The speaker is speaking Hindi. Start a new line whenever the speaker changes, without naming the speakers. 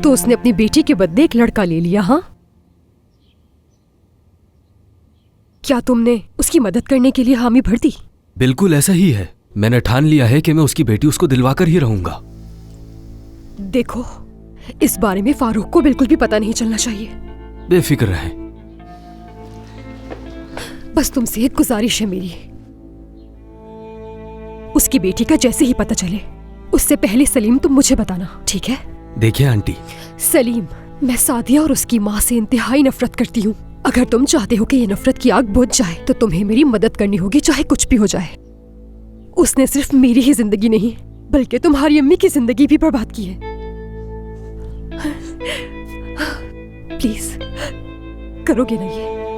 तो उसने अपनी बेटी के बदले एक लड़का ले लिया। हाँ, क्या तुमने उसकी मदद करने के लिए हामी भर दी?
बिल्कुल ऐसा ही है। मैंने ठान लिया है कि मैं उसकी बेटी उसको दिलवाकर ही रहूंगा।
देखो, इस बारे में फारूक को बिल्कुल भी पता नहीं चलना चाहिए।
बेफिक्र रहें।
बस तुमसे एक गुजारिश है मेरी, उसकी बेटी का जैसे ही पता चले उससे पहले सलीम तुम मुझे बताना, ठीक है?
देखिए आंटी,
सलीम, मैं सादिया और उसकी माँ से इंतहाई नफरत करती हूँ। अगर तुम चाहते हो कि ये नफरत की आग बुझ जाए तो तुम्हें मेरी मदद करनी होगी, चाहे कुछ भी हो जाए। उसने सिर्फ मेरी ही जिंदगी नहीं बल्कि तुम्हारी अम्मी की जिंदगी भी बर्बाद की है। प्लीज करोगे ना ये?